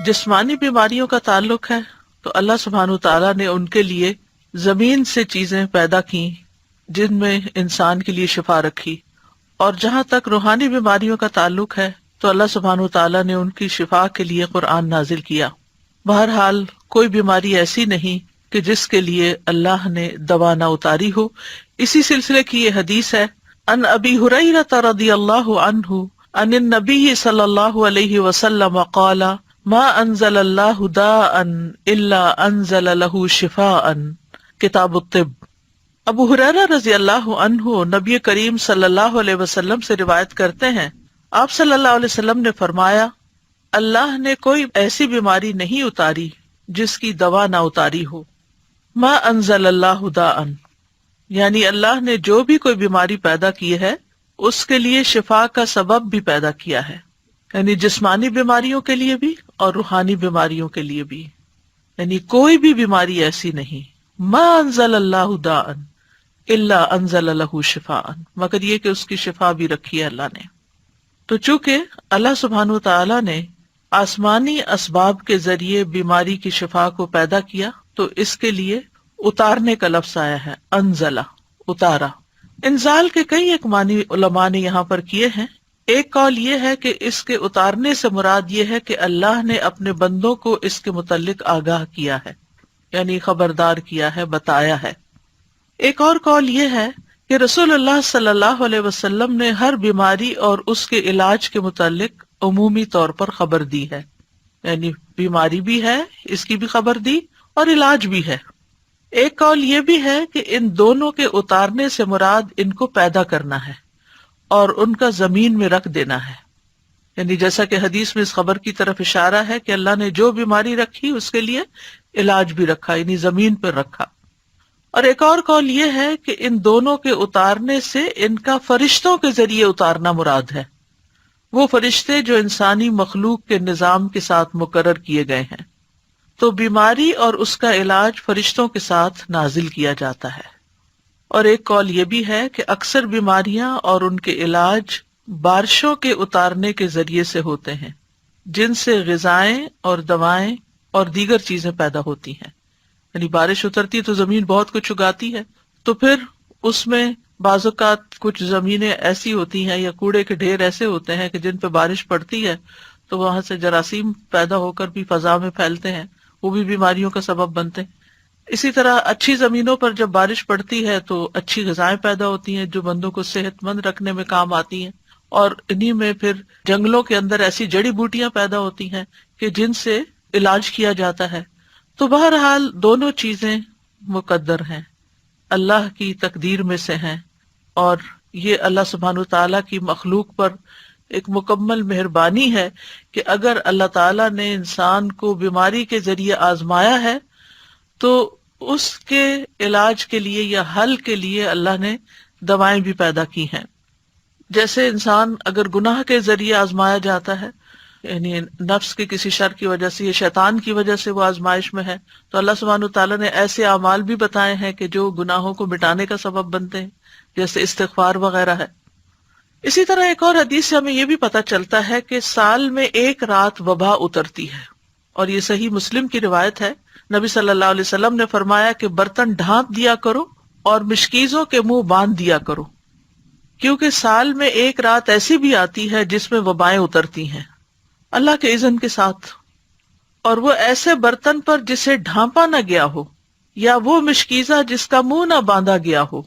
جسمانی بیماریوں کا تعلق ہے تو اللہ سبحانہ تعالیٰ نے ان کے لیے زمین سے چیزیں پیدا کی جن میں انسان کے لیے شفا رکھی، اور جہاں تک روحانی بیماریوں کا تعلق ہے تو اللہ سبحانہ تعالیٰ نے ان کی شفا کے لیے قرآن نازل کیا۔ بہرحال کوئی بیماری ایسی نہیں کہ جس کے لیے اللہ نے دوا نہ اتاری ہو۔ اسی سلسلے کی یہ حدیث ہے، ان ابی ہریرہ رضی اللہ عنہ عن النبی صلی اللہ علیہ وسلم قال ما انزل اللہ داء الا انزل له شفاء، کتاب الطب۔ ابو ہریرہ رضی اللہ عنہ نبی کریم صلی اللہ علیہ وسلم سے روایت کرتے ہیں، آپ صلی اللہ علیہ وسلم نے فرمایا، اللہ نے کوئی ایسی بیماری نہیں اتاری جس کی دوا نہ اتاری ہو۔ ما انزل اللہ داء، یعنی اللہ نے جو بھی کوئی بیماری پیدا کی ہے اس کے لیے شفا کا سبب بھی پیدا کیا ہے، یعنی جسمانی بیماریوں کے لیے بھی اور روحانی بیماریوں کے لیے بھی، یعنی کوئی بھی بیماری ایسی نہیں۔ ما انزل اللہ داء الا انزل له شفاء، مگر یہ کہ اس کی شفا بھی رکھی ہے اللہ نے۔ تو چونکہ اللہ سبحانہ تعالیٰ نے آسمانی اسباب کے ذریعے بیماری کی شفا کو پیدا کیا تو اس کے لیے اتارنے کا لفظ آیا ہے، انزلہ، اتارا۔ انزال کے کئی ایک معنی علماء نے یہاں پر کیے ہیں۔ ایک قول یہ ہے کہ اس کے اتارنے سے مراد یہ ہے کہ اللہ نے اپنے بندوں کو اس کے متعلق آگاہ کیا ہے، یعنی خبردار کیا ہے، بتایا ہے۔ ایک اور قول یہ ہے کہ رسول اللہ صلی اللہ علیہ وسلم نے ہر بیماری اور اس کے علاج کے متعلق عمومی طور پر خبر دی ہے، یعنی بیماری بھی ہے، اس کی بھی خبر دی، اور علاج بھی ہے۔ ایک قول یہ بھی ہے کہ ان دونوں کے اتارنے سے مراد ان کو پیدا کرنا ہے اور ان کا زمین میں رکھ دینا ہے، یعنی جیسا کہ حدیث میں اس خبر کی طرف اشارہ ہے کہ اللہ نے جو بیماری رکھی اس کے لیے علاج بھی رکھا، یعنی زمین پر رکھا۔ اور ایک اور قول یہ ہے کہ ان دونوں کے اتارنے سے ان کا فرشتوں کے ذریعے اتارنا مراد ہے، وہ فرشتے جو انسانی مخلوق کے نظام کے ساتھ مقرر کیے گئے ہیں۔ تو بیماری اور اس کا علاج فرشتوں کے ساتھ نازل کیا جاتا ہے۔ اور ایک قول یہ بھی ہے کہ اکثر بیماریاں اور ان کے علاج بارشوں کے اتارنے کے ذریعے سے ہوتے ہیں، جن سے غذائیں اور دوائیں اور دیگر چیزیں پیدا ہوتی ہیں۔ یعنی بارش اترتی تو زمین بہت کچھ اگاتی ہے، تو پھر اس میں بعض اوقات کچھ زمینیں ایسی ہوتی ہیں یا کوڑے کے ڈھیر ایسے ہوتے ہیں کہ جن پہ بارش پڑتی ہے تو وہاں سے جراثیم پیدا ہو کر بھی فضا میں پھیلتے ہیں، وہ بھی بیماریوں کا سبب بنتے ہیں۔ اسی طرح اچھی زمینوں پر جب بارش پڑتی ہے تو اچھی غذائیں پیدا ہوتی ہیں جو بندوں کو صحت مند رکھنے میں کام آتی ہیں، اور انہی میں پھر جنگلوں کے اندر ایسی جڑی بوٹیاں پیدا ہوتی ہیں کہ جن سے علاج کیا جاتا ہے۔ تو بہرحال دونوں چیزیں مقدر ہیں، اللہ کی تقدیر میں سے ہیں، اور یہ اللہ سبحانہ تعالیٰ کی مخلوق پر ایک مکمل مہربانی ہے کہ اگر اللہ تعالیٰ نے انسان کو بیماری کے ذریعے آزمایا ہے تو اس کے علاج کے لیے یا حل کے لیے اللہ نے دوائیں بھی پیدا کی ہیں۔ جیسے انسان اگر گناہ کے ذریعے آزمایا جاتا ہے، یعنی نفس کے کسی شر کی وجہ سے یا شیطان کی وجہ سے وہ آزمائش میں ہے، تو اللہ سبحانہ تعالیٰ نے ایسے اعمال بھی بتائے ہیں کہ جو گناہوں کو مٹانے کا سبب بنتے ہیں، جیسے استغفار وغیرہ ہے۔ اسی طرح ایک اور حدیث سے ہمیں یہ بھی پتہ چلتا ہے کہ سال میں ایک رات وبا اترتی ہے، اور یہ صحیح مسلم کی روایت ہے۔ نبی صلی اللہ علیہ وسلم نے فرمایا کہ برتن ڈھانپ دیا کرو اور مشکیزوں کے منہ باندھ دیا کرو، کیونکہ سال میں ایک رات ایسی بھی آتی ہے جس میں وبائیں اترتی ہیں اللہ کے اذن کے ساتھ، اور وہ ایسے برتن پر جسے ڈھانپا نہ گیا ہو، یا وہ مشکیزہ جس کا منہ نہ باندھا گیا ہو،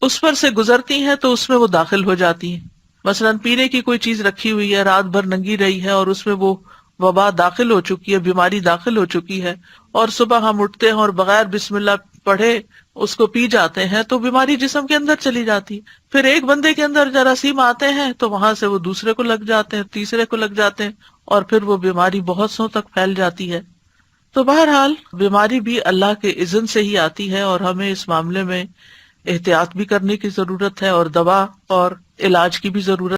اس پر سے گزرتی ہیں تو اس میں وہ داخل ہو جاتی ہیں۔ مثلاً پینے کی کوئی چیز رکھی ہوئی ہے، رات بھر ننگی رہی ہے اور اس میں وہ وبا داخل ہو چکی ہے، بیماری داخل ہو چکی ہے، اور صبح ہم اٹھتے ہیں اور بغیر بسم اللہ پڑھے اس کو پی جاتے ہیں تو بیماری جسم کے اندر چلی جاتی ہے۔ پھر ایک بندے کے اندر جراثیم آتے ہیں تو وہاں سے وہ دوسرے کو لگ جاتے ہیں، تیسرے کو لگ جاتے ہیں، اور پھر وہ بیماری بہت سو تک پھیل جاتی ہے۔ تو بہرحال بیماری بھی اللہ کے اذن سے ہی آتی ہے، اور ہمیں اس معاملے میں احتیاط بھی کرنے کی ضرورت ہے، اور دوا اور علاج کی بھی ضرورت